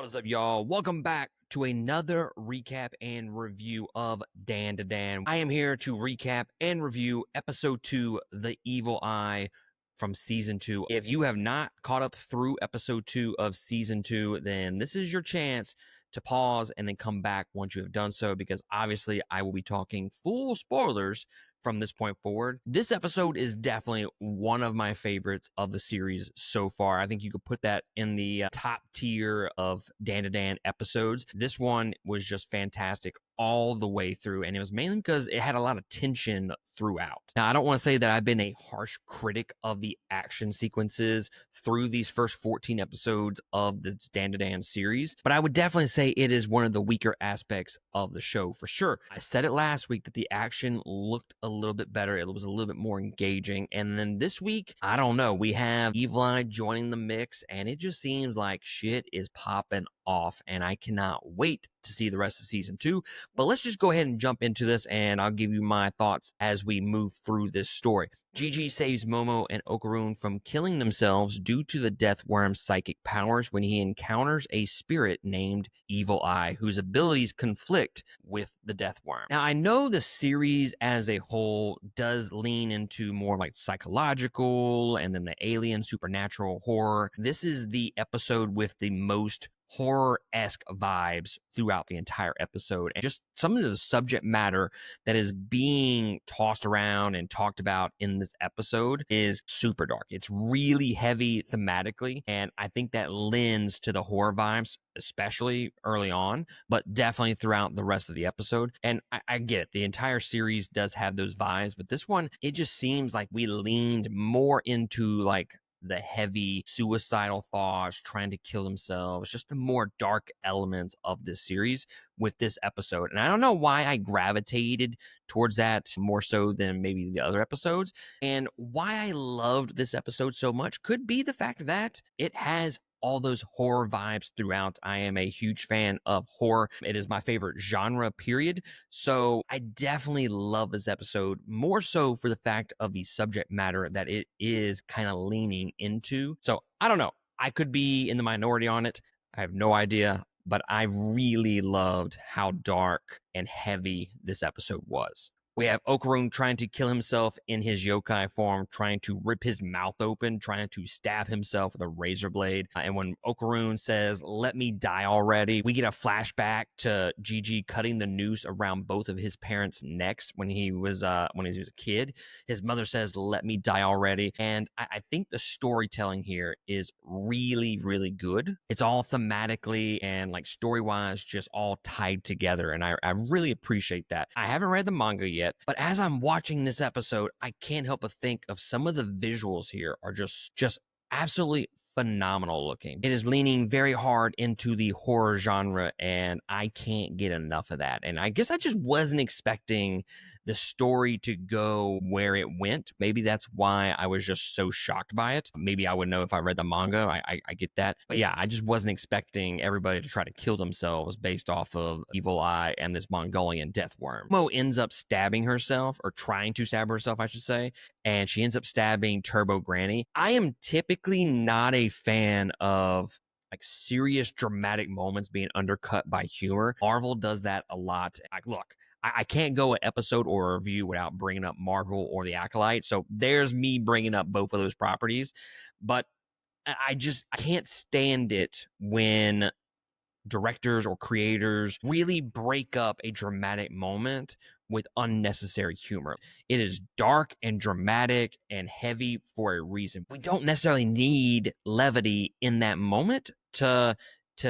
What is up, y'all? Welcome back to another recap and review of Dandadan. I am here to recap and review episode 2, The Evil Eye from season 2. If you have not caught up through episode 2 of season 2, then this is your chance to pause and then come back once you have done so, because obviously I will be talking full spoilers from this point forward. This episode is definitely one of my favorites of the series so far. I think you could put that in the top tier of Dandadan episodes. This one was just fantastic all the way through, and it was mainly because it had a lot of tension throughout. Now, I don't want to say that I've been a harsh critic of the action sequences through these first 14 episodes of this Dandadan series, but I would definitely say it is one of the weaker aspects of the show for sure. I said it last week that the action looked a little bit better. It was a little bit more engaging. And then this week, I don't know, we have Evil Eye joining the mix, and it just seems like shit is popping off, and I cannot wait to see the rest of season 2. But let's just go ahead and jump into this, and I'll give you my thoughts as we move through this story. Jiji saves Momo and Okarun from killing themselves due to the death worm's psychic powers when he encounters a spirit named Evil Eye, whose abilities conflict with the death worm. Now, I know the series as a whole does lean into more like psychological and then the alien supernatural horror. This is the episode with the most horror-esque vibes throughout the entire episode, and just some of the subject matter that is being tossed around and talked about in this episode is super dark. It's really heavy thematically, and I think that lends to the horror vibes, especially early on, but definitely throughout the rest of the episode. And I get it, the entire series does have those vibes, but this one, it just seems like we leaned more into like the heavy suicidal thoughts, trying to kill themselves, just the more dark elements of this series with this episode. And I don't know why I gravitated towards that more so than maybe the other episodes. And why I loved this episode so much could be the fact that it has all those horror vibes throughout. I am a huge fan of horror. It is my favorite genre, period. So I definitely love this episode, more so for the fact of the subject matter that it is kind of leaning into. So I don't know. I could be in the minority on it. I have no idea, but I really loved how dark and heavy this episode was. We have Okarun trying to kill himself in his yokai form, trying to rip his mouth open, trying to stab himself with a razor blade. And when Okarun says, "Let me die already," we get a flashback to Jiji cutting the noose around both of his parents' necks when he was a kid. His mother says, "Let me die already." And I think the storytelling here is really, really good. It's all thematically and like story-wise just all tied together. And I really appreciate that. I haven't read the manga yet, but as I'm watching this episode, I can't help but think of some of the visuals here are just absolutely phenomenal looking. It is leaning very hard into the horror genre, and I can't get enough of that. And I guess I just wasn't expecting the story to go where it went. Maybe that's why I was just so shocked by it. Maybe I would know if I read the manga. I get that. But yeah, I just wasn't expecting everybody to try to kill themselves based off of Evil Eye and this Mongolian death worm. Mo ends up stabbing herself, or trying to stab herself, I should say, and she ends up stabbing Turbo Granny. I am typically not a fan of like serious dramatic moments being undercut by humor. Marvel does that a lot. Like, look, I can't go an episode or a review without bringing up Marvel or The Acolyte. So there's me bringing up both of those properties. But I can't stand it when directors or creators really break up a dramatic moment with unnecessary humor. It is dark and dramatic and heavy for a reason. We don't necessarily need levity in that moment to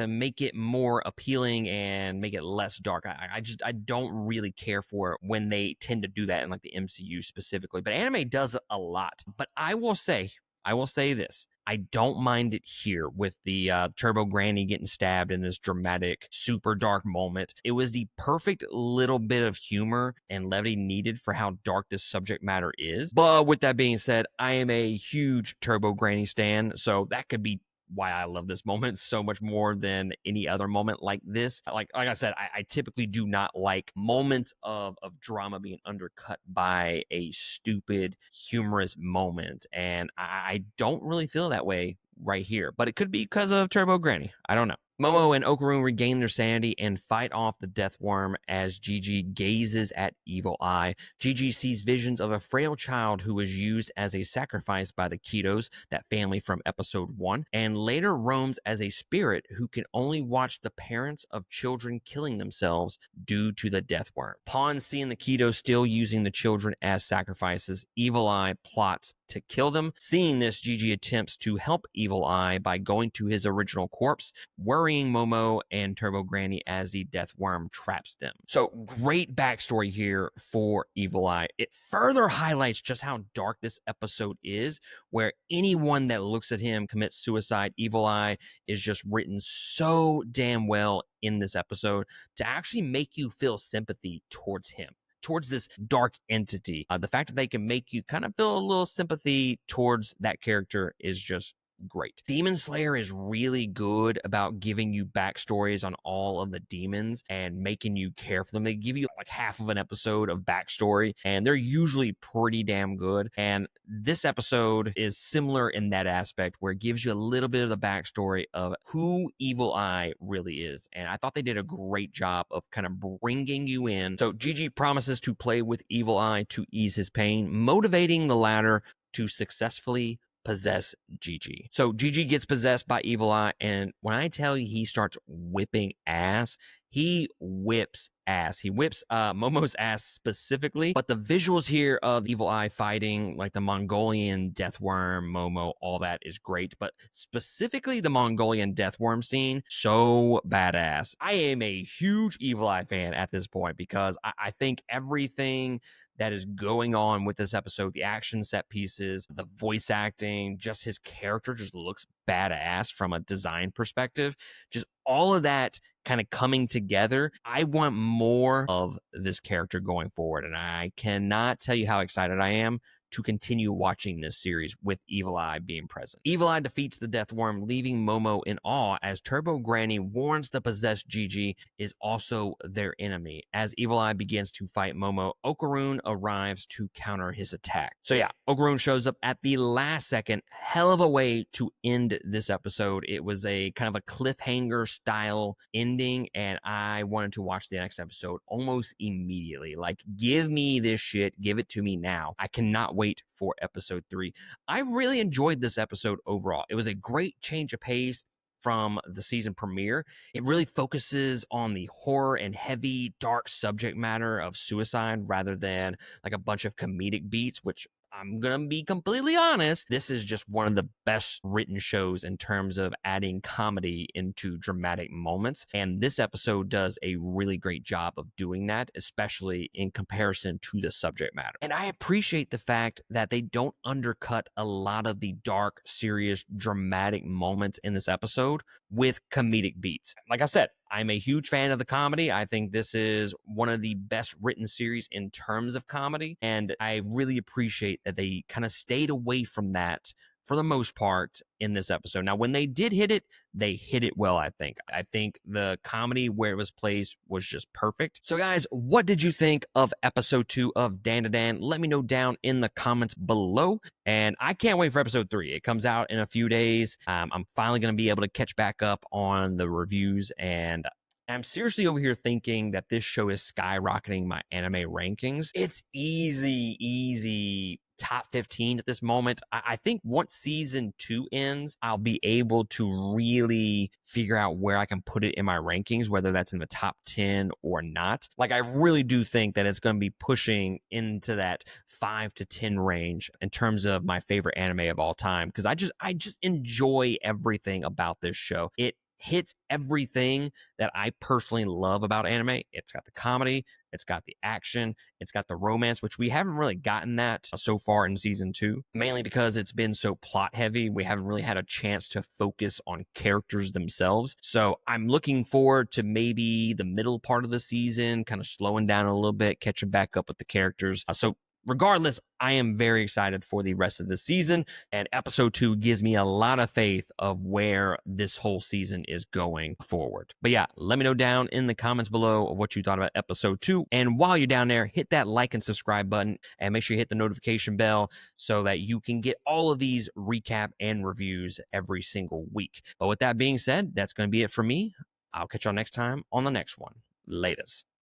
make it more appealing and make it less dark. I don't really care for it when they tend to do that in like the MCU specifically. But anime does it a lot. But I will say this. I don't mind it here with the Turbo Granny getting stabbed in this dramatic, super dark moment. It was the perfect little bit of humor and levity needed for how dark this subject matter is. But with that being said, I am a huge Turbo Granny stan, so that could be why I love this moment so much more than any other moment like this. Like I said, I typically do not like moments of drama being undercut by a stupid, humorous moment. And I don't really feel that way right here. But it could be because of Turbo Granny. I don't know. Momo and Okaroon regain their sanity and fight off the death worm as Jiji gazes at Evil Eye. Jiji sees visions of a frail child who was used as a sacrifice by the Ketos, that family from episode 1, and later roams as a spirit who can only watch the parents of children killing themselves due to the death worm. Upon seeing the Ketos still using the children as sacrifices, Evil Eye plots to kill them. Seeing this, Jiji attempts to help Evil Eye by going to his original corpse, worrying Momo and Turbo Granny as the death worm traps them. So great backstory here for Evil Eye. It further highlights just how dark this episode is, where anyone that looks at him commits suicide. Evil Eye is just written so damn well in this episode to actually make you feel sympathy towards him, towards this dark entity. The fact that they can make you kind of feel a little sympathy towards that character is just great. Demon Slayer is really good about giving you backstories on all of the demons and making you care for them. They give you like half of an episode of backstory, and they're usually pretty damn good. And this episode is similar in that aspect, where it gives you a little bit of the backstory of who Evil Eye really is. And I thought they did a great job of kind of bringing you in. So Jiji promises to play with Evil Eye to ease his pain, motivating the latter to successfully possess Jiji. So Jiji gets possessed by Evil Eye, and when I tell you he starts whipping ass, he whips ass. He whips Momo's ass specifically, but the visuals here of Evil Eye fighting like the Mongolian death worm, Momo, all that is great, but specifically the Mongolian death worm scene, so badass. I am a huge Evil Eye fan at this point because I think everything that is going on with this episode, the action set pieces, the voice acting, just his character just looks badass from a design perspective. Just all of that kind of coming together. I want more of this character going forward, and I cannot tell you how excited I am to continue watching this series with Evil Eye being present. Evil Eye defeats the death worm, leaving Momo in awe as Turbo Granny warns the possessed Jiji is also their enemy. As Evil Eye begins to fight Momo, Okaroon arrives to counter his attack. So yeah, Okaroon shows up at the last second. Hell of a way to end this episode. It was a kind of a cliffhanger style ending, and I wanted to watch the next episode almost immediately. Like, give me this shit, give it to me now. I cannot wait for episode 3. I really enjoyed this episode overall. It was a great change of pace from the season premiere. It really focuses on the horror and heavy, dark subject matter of suicide rather than like a bunch of comedic beats, which I'm going to be completely honest, this is just one of the best written shows in terms of adding comedy into dramatic moments. And this episode does a really great job of doing that, especially in comparison to the subject matter. And I appreciate the fact that they don't undercut a lot of the dark, serious, dramatic moments in this episode with comedic beats. Like I said, I'm a huge fan of the comedy. I think this is one of the best written series in terms of comedy, and I really appreciate that they kind of stayed away from that for the most part in this episode. Now, when they did hit it, they hit it well, I think. I think the comedy where it was placed was just perfect. So guys, what did you think of episode 2 of Dandadan? Let me know down in the comments below. And I can't wait for episode 3. It comes out in a few days. I'm finally going to be able to catch back up on the reviews, and I'm seriously over here thinking that this show is skyrocketing my anime rankings. It's easy top 15 at this moment. I think once season 2 ends, I'll be able to really figure out where I can put it in my rankings, whether that's in the top 10 or not. Like, I really do think that it's going to be pushing into that 5 to 10 range in terms of my favorite anime of all time, because I just enjoy everything about this show. It hits everything that I personally love about anime. It's got the comedy, it's got the action, it's got the romance, which we haven't really gotten that so far in season 2, mainly because it's been so plot heavy. We haven't really had a chance to focus on characters themselves. So I'm looking forward to maybe the middle part of the season, kind of slowing down a little bit, catching back up with the characters. So regardless, I am very excited for the rest of the season, and episode 2 gives me a lot of faith of where this whole season is going forward. But yeah, let me know down in the comments below of what you thought about episode 2. And while you're down there, hit that like and subscribe button, and make sure you hit the notification bell so that you can get all of these recap and reviews every single week. But with that being said, that's going to be it for me. I'll catch y'all next time on the next one. Laters.